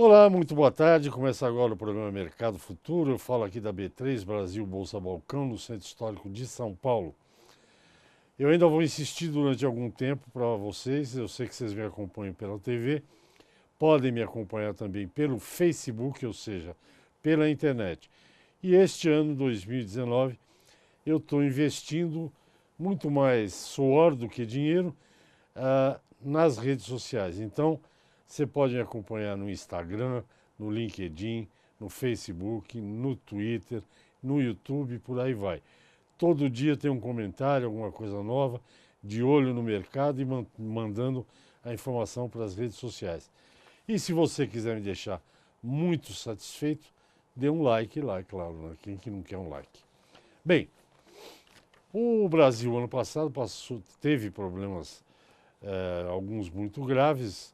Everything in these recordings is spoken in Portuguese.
Olá, muito boa tarde. Começa agora o programa Mercado Futuro. Eu falo aqui da B3 Brasil Bolsa Balcão, no Centro Histórico de São Paulo. Eu ainda vou insistir durante algum tempo para vocês. Eu sei que vocês me acompanham pela TV. Podem me acompanhar também pelo Facebook, ou seja, pela internet. E este ano, 2019, eu estou investindo muito mais suor do que dinheiro nas redes sociais. Então, você pode me acompanhar no Instagram, no LinkedIn, no Facebook, no Twitter, no YouTube, por aí vai. Todo dia tem um comentário, alguma coisa nova, de olho no mercado e mandando a informação para as redes sociais. E se você quiser me deixar muito satisfeito, dê um like lá, é claro, né? Quem que não quer um like? Bem, o Brasil ano passado teve problemas, alguns muito graves,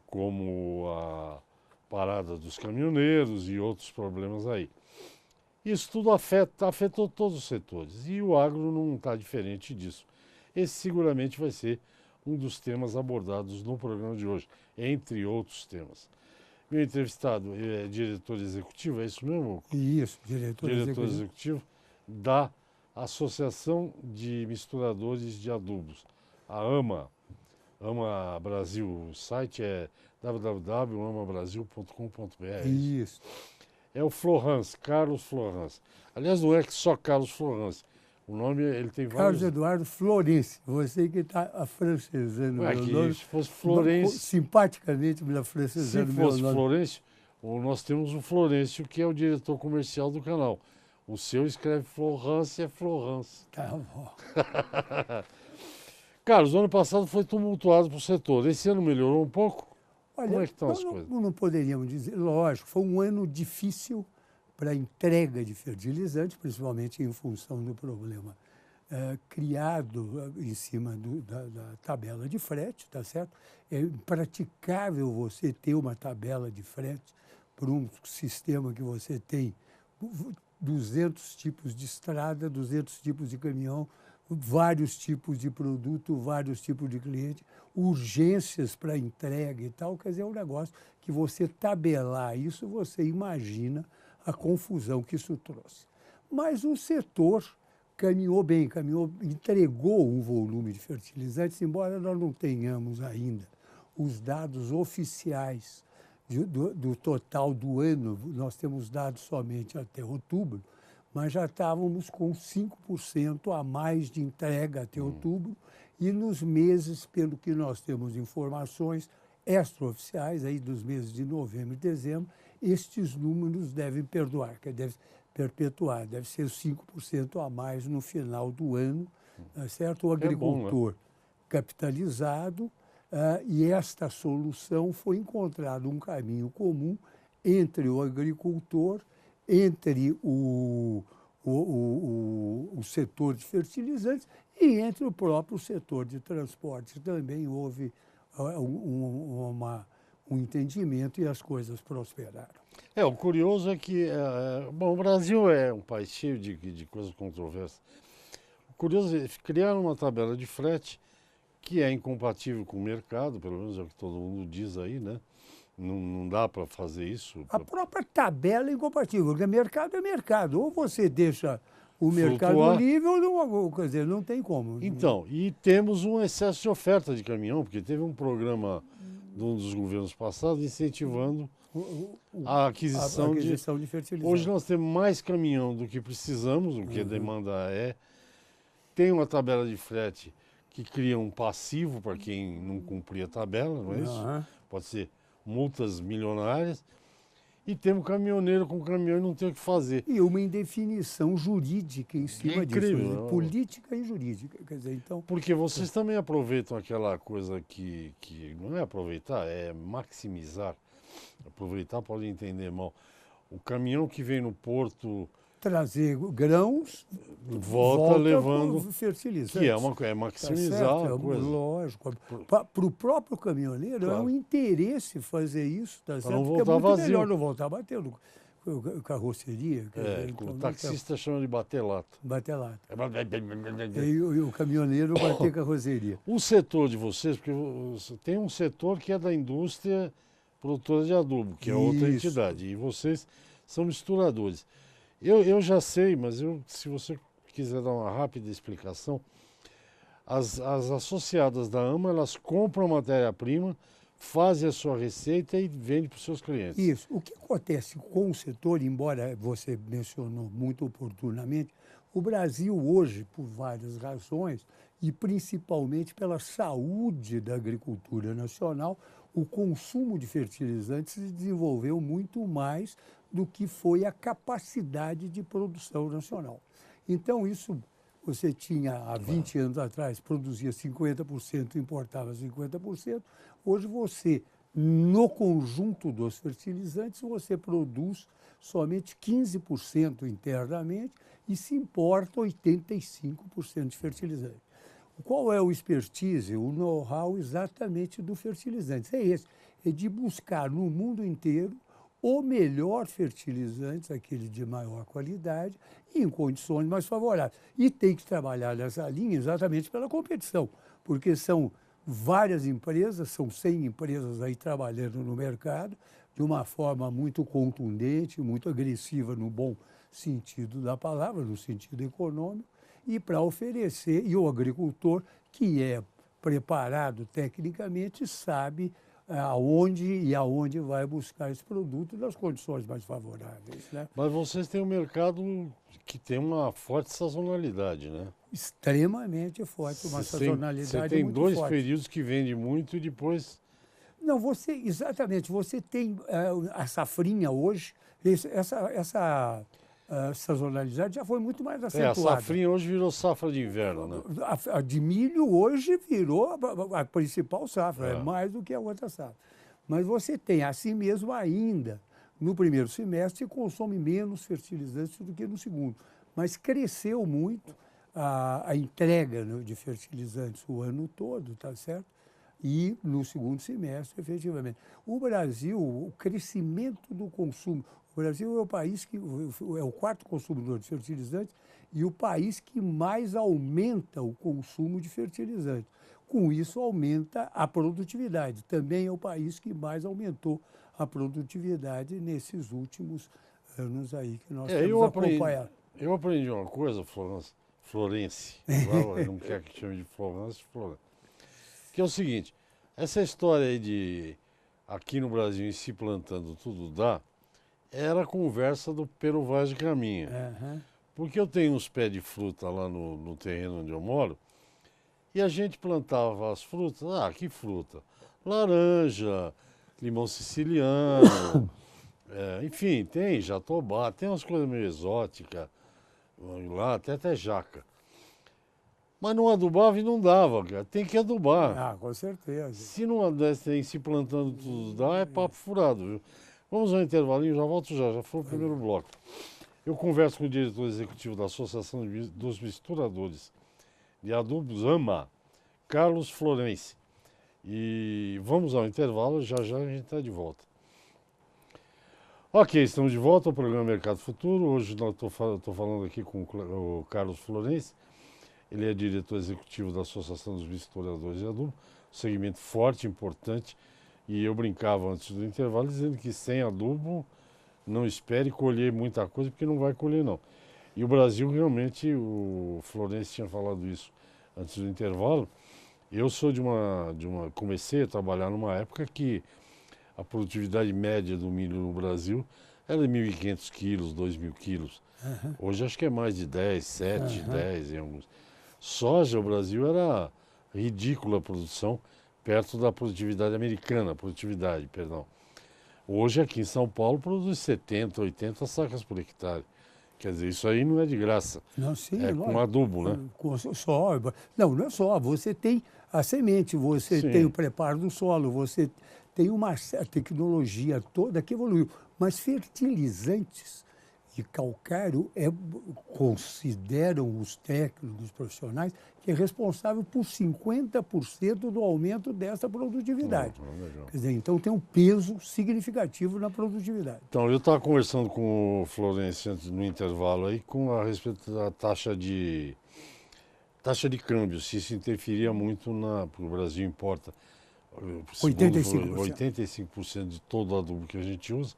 como a parada dos caminhoneiros e outros problemas aí. Isso tudo afetou todos os setores e o agro não está diferente disso. Esse seguramente vai ser um dos temas abordados no programa de hoje, entre outros temas. Meu entrevistado é diretor executivo, é isso mesmo? Isso, diretor executivo da Associação de Misturadores de Adubos, a AMA. AMA Brasil, o site é www.amabrasil.com.br. Isso. É o Florence, Carlos Florence. Aliás, não é só Carlos Florence. O nome, ele tem vários... Carlos Eduardo Florencio, você que está afrancesando meu nome. Se fosse Florencio... Simpaticamente me afrancesando meu nome. Se fosse Florencio, nós temos o Florencio, que é o diretor comercial do canal. O seu escreve Florence, é Florence. Tá bom. Carlos, o ano passado foi tumultuado para o setor. Esse ano melhorou um pouco? Olha, como é que estão as coisas? Não poderíamos dizer, lógico, foi um ano difícil para a entrega de fertilizantes, principalmente em função do problema criado em cima da tabela de frete, tá certo? É impraticável você ter uma tabela de frete para um sistema que você tem 200 tipos de estrada, 200 tipos de caminhão, vários tipos de produto, vários tipos de cliente, urgências para entrega e tal. Quer dizer, é um negócio que você tabelar isso, você imagina a confusão que isso trouxe. Mas o setor caminhou bem, entregou um volume de fertilizantes, embora nós não tenhamos ainda os dados oficiais do total do ano. Nós temos dados somente até outubro, mas já estávamos com 5% a mais de entrega até outubro, e nos meses, pelo que nós temos informações extraoficiais, aí dos meses de novembro e dezembro, estes números devem perpetuar, deve ser 5% a mais no final do ano, certo? O agricultor capitalizado, e esta solução foi encontrado um caminho comum entre o agricultor, entre o setor de fertilizantes e entre o próprio setor de transporte. Também houve um entendimento e as coisas prosperaram. O curioso é que, o Brasil é um país cheio de coisas controversas. O curioso é criar uma tabela de frete que é incompatível com o mercado, pelo menos é o que todo mundo diz aí, né? Não dá para fazer isso. A própria tabela é incompatível, porque mercado é mercado. Ou você deixa o mercado flutuar livre, ou quer dizer, não tem como. Então, e temos um excesso de oferta de caminhão, porque teve um programa de um dos governos passados incentivando a aquisição de fertilizantes. Hoje nós temos mais caminhão do que precisamos, o que a demanda é. Tem uma tabela de frete que cria um passivo para quem não cumprir a tabela, não é isso? Pode ser multas milionárias. E temos caminhoneiro com caminhão e não tem o que fazer. E uma indefinição jurídica em cima incrível, disso. Política e jurídica. Quer dizer, então... Porque vocês também aproveitam aquela coisa que não é aproveitar, é maximizar. Aproveitar pode entender mal. O caminhão que vem no porto... Trazer grãos, volta levando fertilizantes. Que é maximizar a coisa. Lógico. Para o próprio caminhoneiro, é um interesse fazer isso, tá certo? Não Porque voltar é muito vazio. melhor não voltar batendo carroceria. Então, o taxista chama de bater lata. Bater lata. E o caminhoneiro bater carroceria. O setor de vocês, porque tem um setor que é da indústria produtora de adubo, que é outra Isso. entidade. E vocês são misturadores. Eu já sei, mas se você quiser dar uma rápida explicação, as associadas da AMA, elas compram matéria-prima, fazem a sua receita e vendem para os seus clientes. Isso. O que acontece com o setor, embora você mencionou muito oportunamente, o Brasil hoje, por várias razões, e principalmente pela saúde da agricultura nacional, o consumo de fertilizantes se desenvolveu muito mais do que foi a capacidade de produção nacional. Então, isso você tinha há 20 anos atrás, produzia 50%, importava 50%. Hoje você, no conjunto dos fertilizantes, você produz somente 15% internamente e se importa 85% de fertilizante. Qual é o expertise, o know-how exatamente do fertilizante? É esse, é de buscar no mundo inteiro o melhor fertilizante, aquele de maior qualidade, e em condições mais favoráveis. E tem que trabalhar nessa linha exatamente pela competição, porque são várias empresas, são 100 empresas aí trabalhando no mercado, de uma forma muito contundente, muito agressiva no bom sentido da palavra, no sentido econômico, e para oferecer, e o agricultor, que é preparado tecnicamente, sabe aonde vai buscar esse produto nas condições mais favoráveis, né? Mas vocês têm um mercado que tem uma forte sazonalidade, né? Extremamente forte, uma sazonalidade Você tem muito dois forte. períodos que vende muito e depois... Não, exatamente, você tem a safrinha hoje, essa sazonalidade já foi muito mais a acentuada. safrinha hoje virou safra de inverno, né? A de milho hoje virou a principal safra, é É. mais do que a outra safra. Mas você tem, assim mesmo, ainda, no primeiro semestre, consome menos fertilizantes do que no segundo. Mas cresceu muito a entrega, né, de fertilizantes o ano todo, tá certo? E no segundo semestre, efetivamente. O Brasil, o crescimento do consumo, o Brasil é o país que é o quarto consumidor de fertilizantes e o país que mais aumenta o consumo de fertilizantes. Com isso, aumenta a produtividade. Também é o país que mais aumentou a produtividade nesses últimos anos aí que nós temos acompanhado. Eu aprendi uma coisa, Florence, eu não quero que chame de Florence, que é o seguinte, essa história aí de aqui no Brasil em se plantando tudo dá, era a conversa do Pero Vaz de Caminha. Uhum. Porque eu tenho uns pés de fruta lá no terreno onde eu moro, e a gente plantava as frutas, que fruta? Laranja, limão siciliano, enfim, tem jatobá, tem umas coisas meio exóticas, lá até jaca. Mas não adubava e não dava, cara. Tem que adubar. Ah, com certeza. Se não tem se plantando tudo dá, é papo furado, viu? Vamos ao intervalinho, já volto já foi o primeiro bloco. Eu converso com o diretor executivo da Associação dos Misturadores de Adubos, AMA, Carlos Florence. E vamos ao intervalo, já a gente está de volta. Ok, estamos de volta ao programa Mercado Futuro. Hoje estou falando aqui com o Carlos Florence. Ele é diretor executivo da Associação dos Misturadores de Adubo, segmento forte, importante. E eu brincava antes do intervalo dizendo que sem adubo não espere colher muita coisa, porque não vai colher não. E o Brasil realmente, o Florencio tinha falado isso antes do intervalo, eu sou comecei a trabalhar numa época que a produtividade média do milho no Brasil era de 1.500 quilos, 2.000 quilos. Uhum. Hoje acho que é mais de 10, 7, 10 em alguns. Soja, o Brasil era ridícula a produção, perto da produtividade americana, Hoje aqui em São Paulo produz 70, 80 sacas por hectare. Quer dizer, isso aí não é de graça. Não, sim, é com adubo, né? Não é só. Você tem a semente, você Sim. tem o preparo do solo, você tem uma tecnologia toda que evoluiu. Mas fertilizantes e calcário consideram os técnicos profissionais que é responsável por 50% do aumento dessa produtividade. Legal. Quer dizer, então tem um peso significativo na produtividade. Então, eu estava conversando com o Florencio no intervalo aí a respeito da taxa de câmbio, se isso interferia muito porque o Brasil importa segundo 85%. 85% de todo o adubo que a gente usa,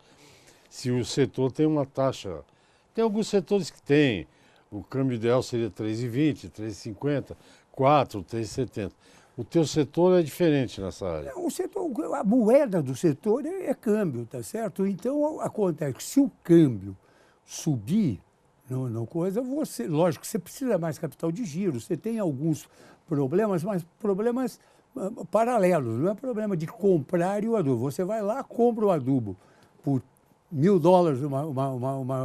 se o setor tem uma taxa. Tem alguns setores que tem. O câmbio ideal seria 3,20, 3,50, 4, 3,70. O teu setor é diferente nessa área. O setor, a moeda do setor é câmbio, tá certo? Então, acontece que se o câmbio subir, não coisa, você, lógico, você precisa mais capital de giro, você tem alguns problemas, mas problemas paralelos, não é problema de comprar o adubo. Você vai lá, compra o adubo por $1.000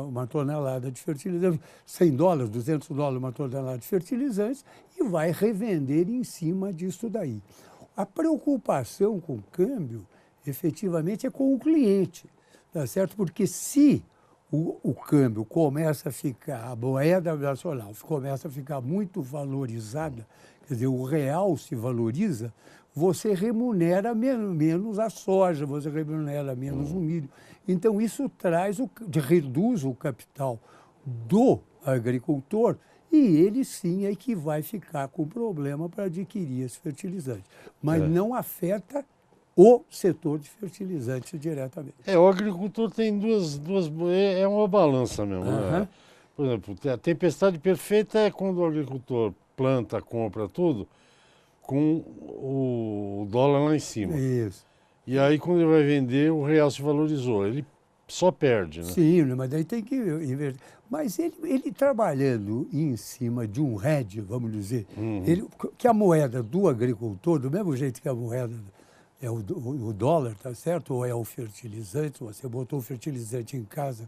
uma tonelada de fertilizante, $100, $200 uma tonelada de fertilizantes e vai revender em cima disso daí. A preocupação com o câmbio, efetivamente, é com o cliente, tá certo? Porque se o câmbio começa a ficar, a moeda nacional começa a ficar muito valorizada, quer dizer, o real se valoriza, você remunera menos a soja, você remunera menos o milho. Então, isso reduz o capital do agricultor e ele sim é que vai ficar com problema para adquirir esse fertilizante. Mas não afeta o setor de fertilizantes diretamente. O agricultor tem duas é uma balança mesmo. Uhum. Né? Por exemplo, a tempestade perfeita é quando o agricultor planta, compra tudo, com o dólar lá em cima. Isso. E aí, quando ele vai vender, o real se valorizou. Ele só perde, né? Sim, mas daí tem que inverter. Mas ele trabalhando em cima de um hedge, vamos dizer, que a moeda do agricultor, do mesmo jeito que a moeda é o dólar, tá certo? Ou é o fertilizante, você botou o fertilizante em casa,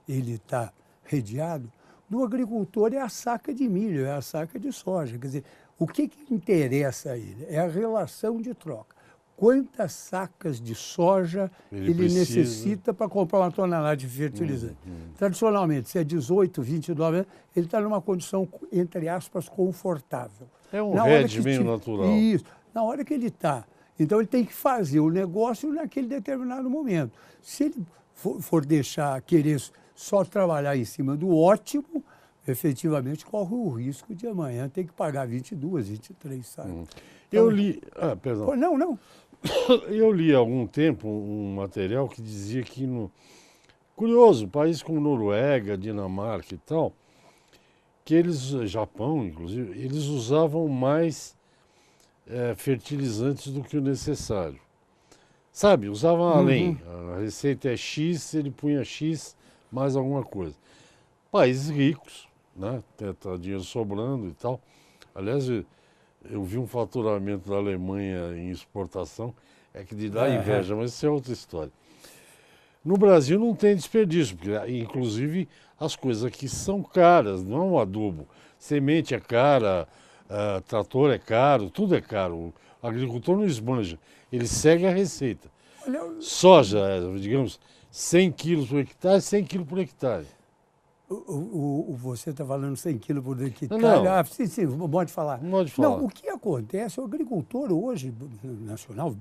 ele está redeado. Do agricultor é a saca de milho, é a saca de soja. Quer dizer, o que interessa a ele? É a relação de troca. Quantas sacas de soja ele necessita para comprar uma tonelada de fertilizante? Tradicionalmente, se é 18, 29, ele está numa condição, entre aspas, confortável. É um hedge meio natural. Isso. Na hora que ele está. Então, ele tem que fazer o negócio naquele determinado momento. Se ele for querer só trabalhar em cima do ótimo, efetivamente corre o risco de amanhã ter que pagar 22, 23 sacas. Então, eu li... perdão. Não. Eu li há algum tempo um material que dizia que, curioso, países como Noruega, Dinamarca e tal, que eles, Japão inclusive, eles usavam mais fertilizantes do que o necessário. Sabe, usavam além. A receita é X, ele punha X mais alguma coisa. Países ricos, né? Tá dinheiro sobrando e tal. Aliás, eu vi um faturamento da Alemanha em exportação, é que de dar inveja, mas isso é outra história. No Brasil não tem desperdício, porque inclusive as coisas aqui são caras, não é um adubo. Semente é cara, trator é caro, tudo é caro. O agricultor não esbanja, ele segue a receita. Soja, digamos, 100 quilos por hectare, 100 quilos por hectare. Você está falando 100 quilos por hectare? Não. Sim, pode falar. Pode falar. Não, o que acontece, o agricultor hoje, nacional,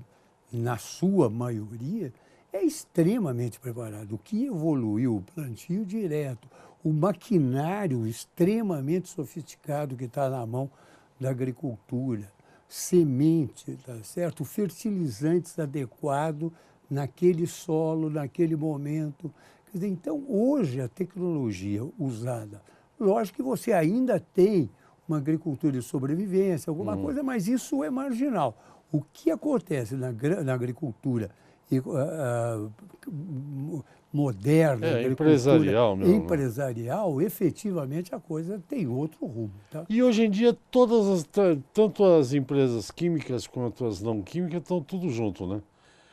na sua maioria, é extremamente preparado. O que evoluiu, o plantio direto, o maquinário extremamente sofisticado que está na mão da agricultura, semente, tá certo? Fertilizantes adequados naquele solo, naquele momento. Quer dizer, então, hoje, a tecnologia usada, lógico que você ainda tem uma agricultura de sobrevivência, alguma coisa, mas isso é marginal. O que acontece na agricultura moderna, empresarial, efetivamente a coisa tem outro rumo. Tá? E hoje em dia, tanto as empresas químicas quanto as não químicas estão tudo junto, né?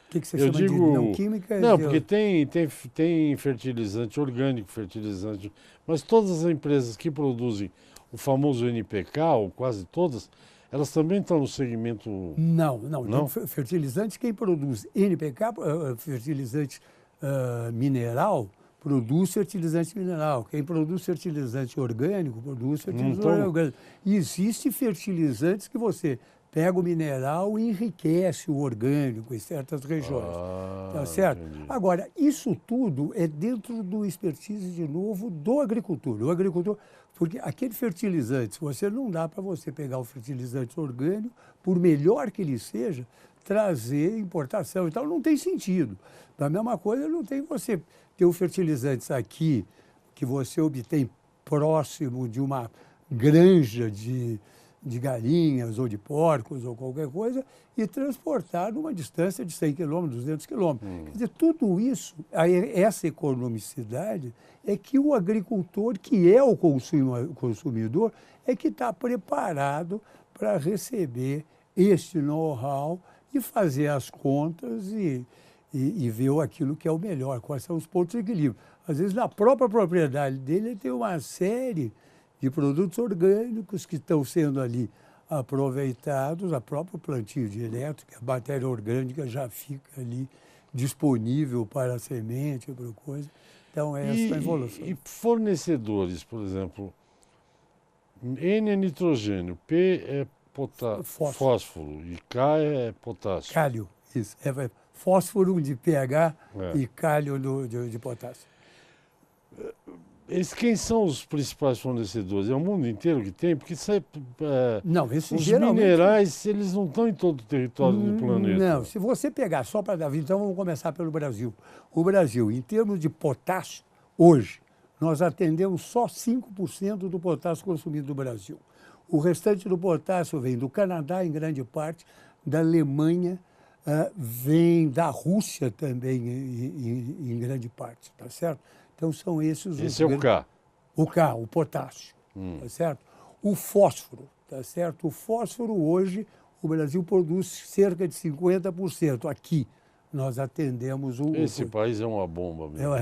O que você chama de não química? Não, porque tem fertilizante orgânico, fertilizante... Mas todas as empresas que produzem o famoso NPK, ou quase todas, elas também estão no segmento... Não. Fertilizantes, quem produz NPK, fertilizante mineral, produz fertilizante mineral. Quem produz fertilizante orgânico, produz fertilizante orgânico. E existem fertilizantes que você pega o mineral e enriquece o orgânico em certas regiões. Tá certo? Entendi. Agora, isso tudo é dentro do expertise, de novo, do agricultor. O agricultor, porque aquele fertilizante, você não dá para você pegar o fertilizante orgânico, por melhor que ele seja, trazer importação. Então não tem sentido. Da mesma coisa, não tem você ter os fertilizantes aqui que você obtém próximo de uma granja de galinhas ou de porcos ou qualquer coisa e transportar numa distância de 100 quilômetros, 200 quilômetros. Quer dizer, tudo isso, essa economicidade é que o agricultor, que é o consumidor, é que está preparado para receber este know-how e fazer as contas e ver aquilo que é o melhor, quais são os pontos de equilíbrio. Às vezes, na própria propriedade dele, ele tem uma série de produtos orgânicos que estão sendo ali aproveitados, a própria plantio de elétrica, a matéria orgânica já fica ali disponível para a semente, para coisa. Então, essa é a evolução. E fornecedores, por exemplo, N é nitrogênio, P é fósforo e K é potássio. Cálio, isso. É fósforo de pH É. e cálio de potássio. Quem são os principais fornecedores? É o mundo inteiro que tem? Porque Não, esse os geralmente... minerais, eles não estão em todo o território do planeta. Não, se você pegar só para dar, então vamos começar pelo Brasil. O Brasil, em termos de potássio, hoje, nós atendemos só 5% do potássio consumido no Brasil. O restante do potássio vem do Canadá, em grande parte, da Alemanha, vem da Rússia também, em grande parte, tá certo? Então, são esses os... Esse é o K. O K, o potássio, tá certo? O fósforo, tá certo? O fósforo, hoje, o Brasil produz cerca de 50%. Aqui, nós atendemos o... Esse país é uma bomba mesmo.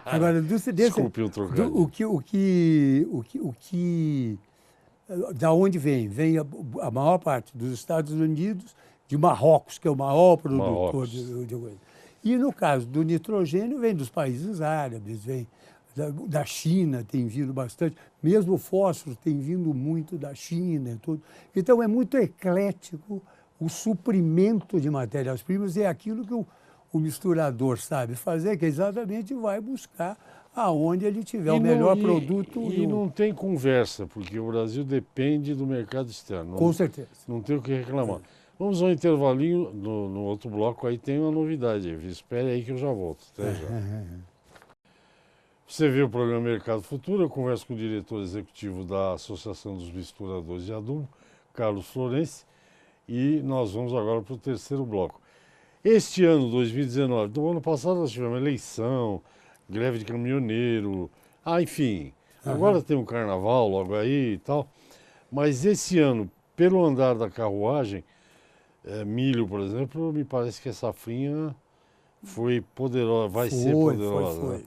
Agora, Desculpe o trocadilho. Da onde vem? Vem a maior parte dos Estados Unidos, de Marrocos, que é o maior produtor de coisa. E no caso do nitrogênio, vem dos países árabes, vem da China, tem vindo bastante. Mesmo o fósforo tem vindo muito da China e tudo. Então, é muito eclético o suprimento de matérias-primas, e é aquilo que o misturador sabe fazer, que exatamente vai buscar aonde ele tiver o melhor produto. E não tem conversa, porque o Brasil depende do mercado externo. Com certeza. Não tem o que reclamar. Vamos ao intervalinho, no outro bloco aí tem uma novidade. Espere aí que eu já volto. Até já. Você viu o programa Mercado Futuro, eu converso com o diretor executivo da Associação dos Misturadores de Adubo, Carlos Florenci, e nós vamos agora para o terceiro bloco. Este ano, 2019, do ano passado nós tivemos eleição, greve de caminhoneiro, enfim, agora tem um carnaval logo aí e tal, mas esse ano, pelo andar da carruagem, milho, por exemplo, me parece que a safrinha foi poderosa, vai ser poderosa. Foi. Né?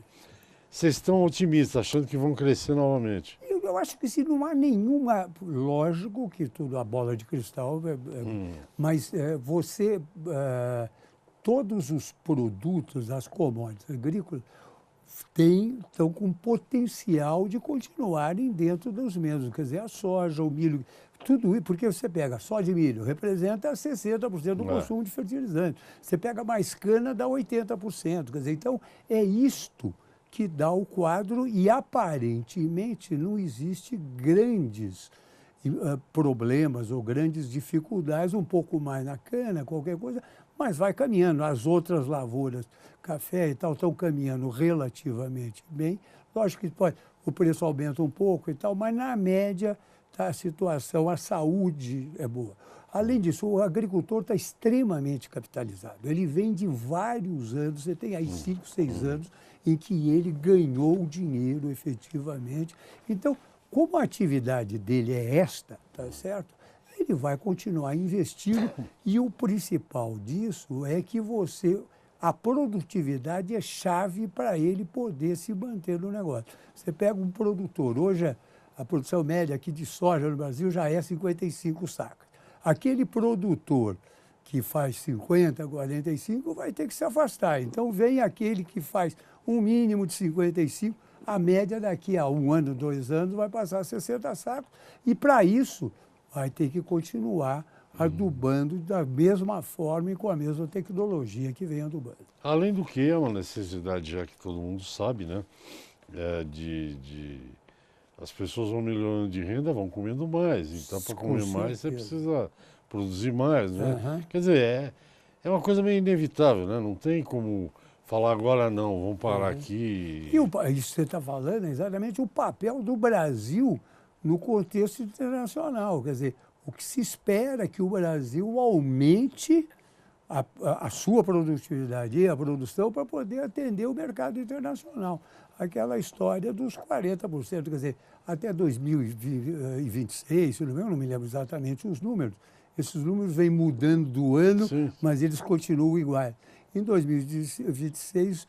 Vocês estão otimistas, achando que vão crescer novamente? Eu acho que se não há nenhuma... Lógico que tudo, a bola de cristal, mas todos os produtos, as commodities agrícolas, estão com potencial de continuarem dentro dos mesmos. Quer dizer, a soja, o milho, tudo isso, porque você pega soja e milho, representa 60% do consumo de fertilizante. Você pega mais cana, dá 80%. Quer dizer, então, é isto que dá o quadro e, aparentemente, não existe grandes problemas ou grandes dificuldades, um pouco mais na cana, qualquer coisa, mas vai caminhando. As outras lavouras, café e tal, estão caminhando relativamente bem. Lógico que o preço aumenta um pouco e tal, mas, na média, a situação, a saúde é boa. Além disso, o agricultor está extremamente capitalizado. Ele vem de vários anos, você tem aí 5, 6 anos, em que ele ganhou dinheiro efetivamente. Então, como a atividade dele é esta, tá certo? Ele vai continuar investindo, e o principal disso é que a produtividade é chave para ele poder se manter no negócio. Você pega um produtor, hoje a produção média aqui de soja no Brasil já é 55 sacas. Aquele produtor que faz 50, 45 vai ter que se afastar. Então vem aquele que faz um mínimo de 55, a média daqui a 1 ano, 2 anos vai passar a 60 sacos, e para isso vai ter que continuar adubando da mesma forma e com a mesma tecnologia que vem adubando. Além do que, é uma necessidade, já que todo mundo sabe, né? As pessoas vão melhorando de renda, vão comendo mais. Então, para comer mais, você precisa produzir mais, né? Aham. Quer dizer, é uma coisa meio inevitável, né? Não tem como falar agora não, vamos parar aqui. E isso que você está falando é exatamente o papel do Brasil no contexto internacional. Quer dizer, o que se espera é que o Brasil aumente a sua produtividade e a produção para poder atender o mercado internacional. Aquela história dos 40%, quer dizer, até 2026, se não me engano, não me lembro exatamente os números, esses números vêm mudando do ano, Sim. mas eles continuam iguais. Em 2026,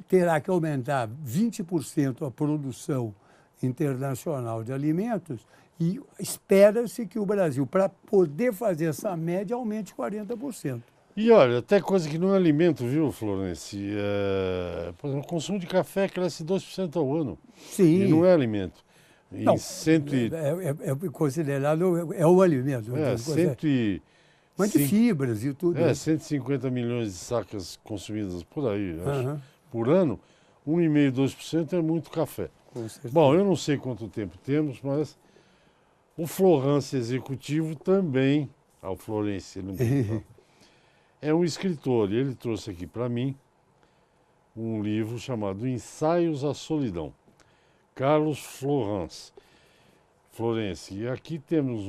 terá que aumentar 20% a produção internacional de alimentos e espera-se que o Brasil, para poder fazer essa média, aumente 40%. E olha, até coisa que não é alimento, viu, Florence? Por exemplo, o consumo de café cresce 2% ao ano. Sim. E não é alimento. Em Não, cento e, é considerado, é o alimento. Mas de fibras e tudo. 150 milhões de sacas consumidas por aí, acho, Aham, por ano. 1,5%, 2% é muito café. com certeza. Bom, eu não sei quanto tempo temos, mas o Florence executivo também, ao Florence, é um escritor, e ele trouxe aqui para mim um livro chamado Ensaios à Solidão, Carlos Florence. E aqui temos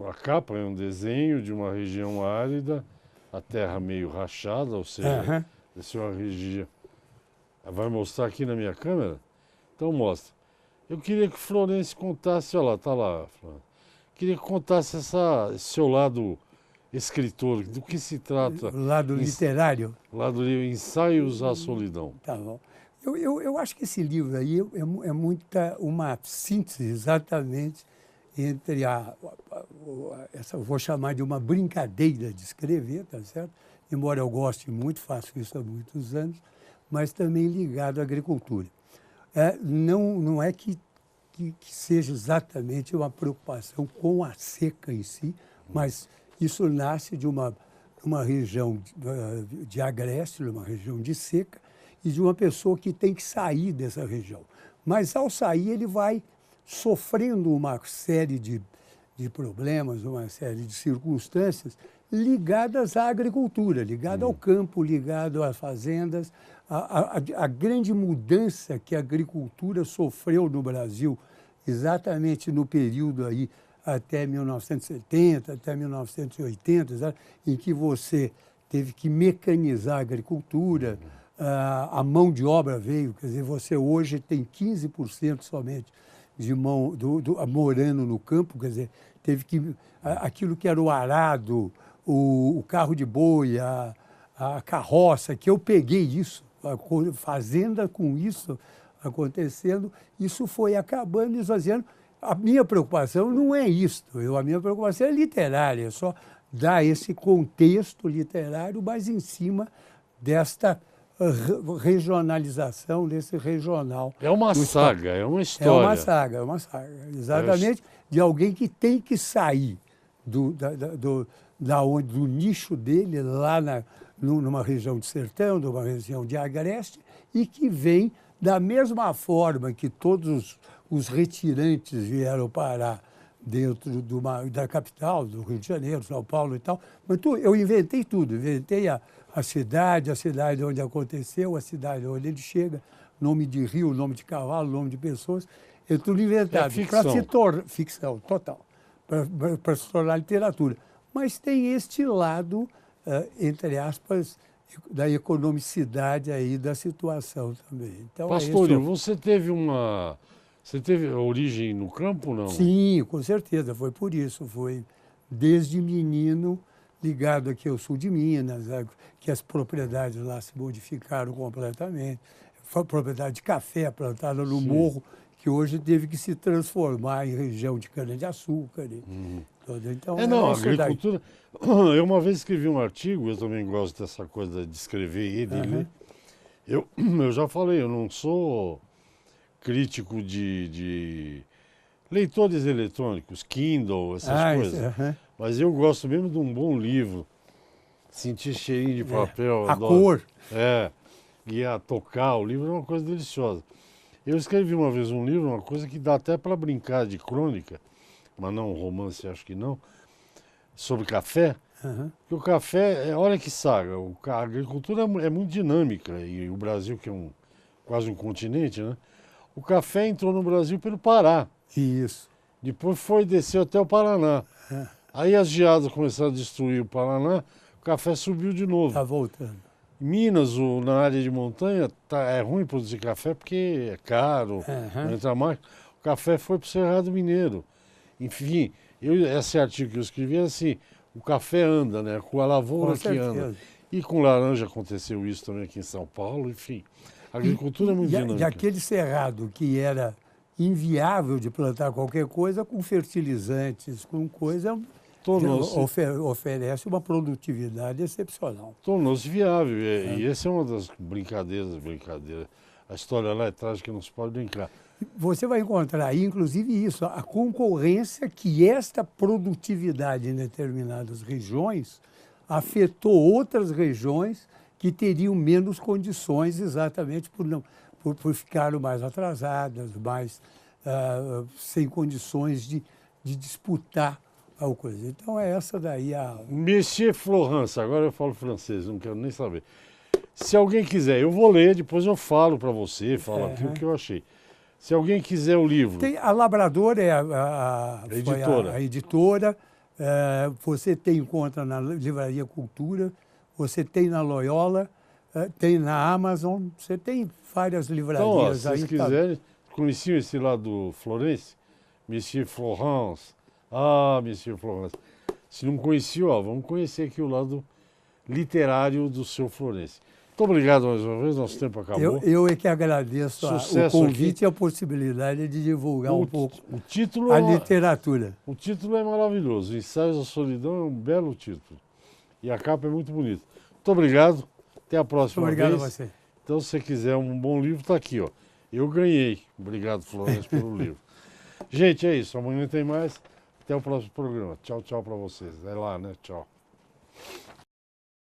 a capa é um desenho de uma região árida, a terra meio rachada, ou seja, Aham. essa é uma região. Vai mostrar aqui na minha câmera? Então mostra. Eu queria que Florence contasse, olha lá, tá lá, Florence. Queria que contasse esse seu lado escritor, do que se trata. O lado literário. Lá do livro Ensaios à Solidão. Tá bom. Eu acho que esse livro aí é uma síntese exatamente entre essa, vou chamar de uma brincadeira de escrever, tá certo? Embora eu goste muito, faço isso há muitos anos, mas também ligado à agricultura. Não é que seja exatamente uma preocupação com a seca em si, mas isso nasce de uma região de agreste, uma região de seca, e de uma pessoa que tem que sair dessa região. Mas, ao sair, ele vai sofrendo uma série de problemas, uma série de circunstâncias ligadas à agricultura, ligado ao campo, ligado às fazendas. A grande mudança que a agricultura sofreu no Brasil, exatamente no período aí até 1970, até 1980, em que você teve que mecanizar a agricultura, a mão de obra veio, quer dizer, você hoje tem 15% somente de mão morando no campo, quer dizer, teve que aquilo que era o arado, o carro de boi, a carroça, que eu peguei isso, a fazenda com isso acontecendo, isso foi acabando e esvaziando. A minha preocupação não é isto, a minha preocupação é literária, é só dar esse contexto literário, mas em cima desta regionalização, desse regional. É uma saga, é uma história. É uma saga, exatamente, de alguém que tem que sair do nicho dele, lá numa região de sertão, numa região de agreste, e que vem da mesma forma que todos os retirantes vieram parar dentro da capital, do Rio de Janeiro, São Paulo e tal. Mas eu inventei tudo, inventei a cidade onde aconteceu, a cidade onde ele chega, nome de rio, nome de cavalo, nome de pessoas, é tudo inventado. Ficção. Para se tornar ficção, total, para se tornar literatura. Mas tem este lado, entre aspas, da economicidade aí da situação também. Então, Pastoril, você teve origem no campo, não? Sim, com certeza, foi por isso. Foi desde menino ligado aqui ao sul de Minas, que as propriedades lá se modificaram completamente. Foi propriedade de café plantada no morro, que hoje teve que se transformar em região de cana-de-açúcar. Então, a agricultura... Eu uma vez escrevi um artigo, eu também gosto dessa coisa de escrever e de ler. Eu já falei, eu não sou crítico de leitores eletrônicos, Kindle, essas coisas. Mas eu gosto mesmo de um bom livro, sentir cheirinho de papel. A cor. E a tocar, o livro é uma coisa deliciosa. Eu escrevi uma vez um livro, uma coisa que dá até para brincar de crônica, mas não um romance, acho que não, sobre café. Aham. Que o café, olha que saga, a agricultura é muito dinâmica e o Brasil, que é quase um continente, né? O café entrou no Brasil pelo Pará, Isso. depois desceu até o Paraná. É. Aí as geadas começaram a destruir o Paraná, o café subiu de novo. Está voltando. Minas, na área de montanha, é ruim produzir café porque é caro, Aham. não entra mais. O café foi para o Cerrado Mineiro. Enfim, esse artigo que eu escrevi é assim, o café anda, né? Com a lavoura Com que anda. certeza. E com laranja aconteceu isso também aqui em São Paulo, enfim. A agricultura é muito E dinâmica. aquele cerrado que era inviável de plantar qualquer coisa, com fertilizantes, com coisa, Tornou-se oferece uma produtividade excepcional. viável. E essa é uma das brincadeiras. A história lá é trágica, não se pode brincar. Você vai encontrar aí, inclusive, isso, a concorrência que esta produtividade em determinadas regiões afetou outras regiões que teriam menos condições exatamente por ficarem mais atrasadas, sem condições de disputar a coisa. Então é essa daí a... Monsieur Florence, agora eu falo francês, não quero nem saber. Se alguém quiser, eu vou ler, depois eu falo para você, falo aqui o que eu achei. Se alguém quiser o livro... A Labrador é editora. a editora. Você encontra na Livraria Cultura, você tem na Loyola, tem na Amazon, você tem várias livrarias então, aí. Se vocês quiserem, conheciam esse lá do Florence? Monsieur Florence. Ah, Monsieur Florence. Se não conheciam, vamos conhecer aqui o lado literário do seu Florence. Muito obrigado mais uma vez, nosso tempo acabou. Eu é que agradeço o convite aqui. E a possibilidade de divulgar um pouco título a literatura. O título é maravilhoso, Ensaios da Solidão é um belo título. E a capa é muito bonita. Muito obrigado, até a próxima vez. Obrigado a você. Então, se você quiser um bom livro, está aqui, ó. Eu ganhei. Obrigado, Florence, pelo livro. Gente, é isso. Amanhã tem mais. Até o próximo programa. Tchau, tchau para vocês. É lá, né? Tchau.